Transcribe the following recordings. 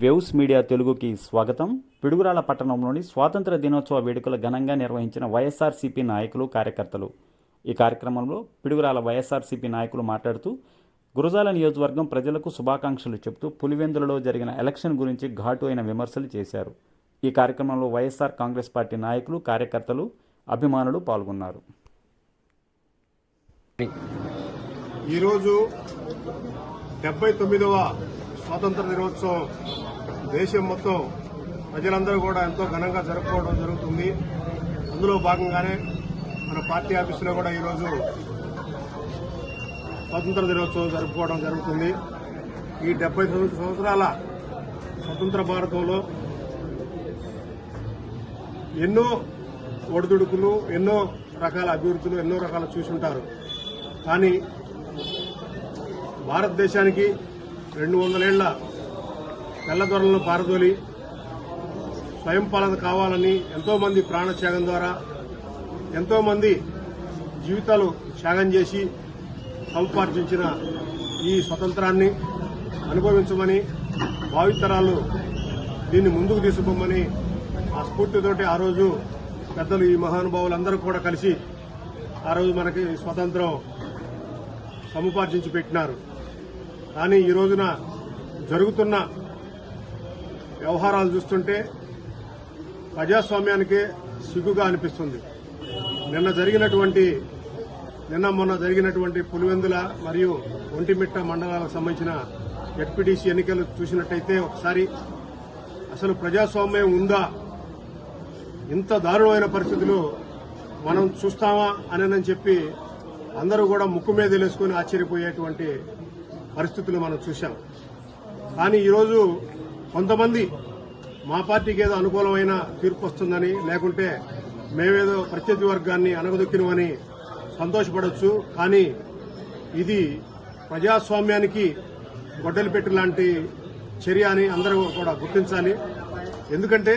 Waves media తెలుగుకి స్వాగతం. పిడుగురాళ్ల పట్టణంలోని స్వాతంత్ర దినోత్సవ వేడుకలు ఘనంగా నిర్వహించిన వైఎస్ఆర్సీపీ నాయకులు, కార్యకర్తలు. ఈ కార్యక్రమంలో పిడుగురాళ్ల వైఎస్ఆర్సీపీ నాయకులు మాట్లాడుతూ గురజాల నియోజకవర్గం ప్రజలకు శుభాకాంక్షలు చెబుతూ పులివెందులలో జరిగిన ఎలక్షన్ గురించి ఘాటు అయిన విమర్శలు చేశారు. ఈ కార్యక్రమంలో వైఎస్ఆర్ కాంగ్రెస్ పార్టీ నాయకులు, కార్యకర్తలు, అభిమానులు పాల్గొన్నారు. ఈరోజు 79వ స్వాతంత్ర దినోత్సవం దేశం మొత్తం ప్రజలందరూ కూడా ఎంతో ఘనంగా జరుపుకోవడం జరుగుతుంది. అందులో భాగంగానే మన పార్టీ ఆఫీసులో కూడా ఈరోజు స్వాతంత్ర దినోత్సవం జరుపుకోవడం జరుగుతుంది. ఈ 79 సంవత్సరాల స్వతంత్ర భారతంలో ఎన్నో ఒడిదుడుకులు, ఎన్నో రకాల అభివృద్ధులు, ఎన్నో రకాలు చూసుంటారు. కానీ భారతదేశానికి 200 ఏళ్ల తెల్లదొరలను పారదోలి స్వయం పాలన కావాలని ఎంతోమంది ప్రాణత్యాగం ద్వారా ఎంతోమంది జీవితాలు త్యాగం చేసి సముపార్జించిన ఈ స్వతంత్రాన్ని అనుభవించమని, భావితరాలు దీన్ని ముందుకు తీసుకుపోమని ఆ స్ఫూర్తితోటి ఆ రోజు పెద్దలు, ఈ మహానుభావులందరూ కూడా కలిసి ఆ రోజు మనకి స్వతంత్రం సముపార్జించి పెట్టినారు. కానీ ఈ రోజున జరుగుతున్న వ్యవహారాలు చూస్తుంటే ప్రజాస్వామ్యానికే సిగ్గుగా అనిపిస్తుంది. మొన్న జరిగినటువంటి పులివెందుల మరియు ఒంటిమిట్ట మండలాలకు సంబంధించిన జెడ్పీటీసీ ఎన్నికలు చూసినట్టయితే ఒకసారి అసలు ప్రజాస్వామ్యం ఉందా, ఇంత దారుణమైన పరిస్థితులు మనం చూస్తామా అని చెప్పి అందరూ కూడా ముక్కు మీద తెలుసుకుని ఆశ్చర్యపోయేటువంటి పరిస్థితులు మనం చూశాం. కానీ ఈరోజు కొంతమంది మా పార్టీకి ఏదో అనుకూలమైన తీర్పు వస్తుందని, లేకుంటే మేమేదో ప్రత్యర్థి వర్గాన్ని అనగదొక్కినమని సంతోషపడవచ్చు. కానీ ఇది ప్రజాస్వామ్యానికి గొడ్డలి పెట్టి లాంటి చర్య అని అందరూ కూడా గుర్తించాలి. ఎందుకంటే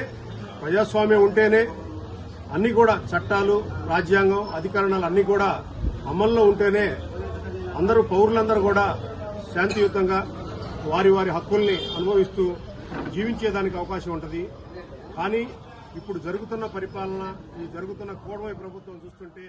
ప్రజాస్వామ్యం ఉంటేనే అన్ని కూడా చట్టాలు, రాజ్యాంగం, అధికరణాలు అన్ని కూడా అమల్లో ఉంటేనే అందరూ పౌరులందరూ కూడా శాంతియుతంగా వారి వారి హక్కుల్ని అనుభవిస్తూ జీవించేదానికి అవకాశం ఉంటుంది. కానీ ఇప్పుడు జరుగుతున్న పరిపాలన, ఈ జరుగుతున్న కూటమి ప్రభుత్వం చూస్తుంటే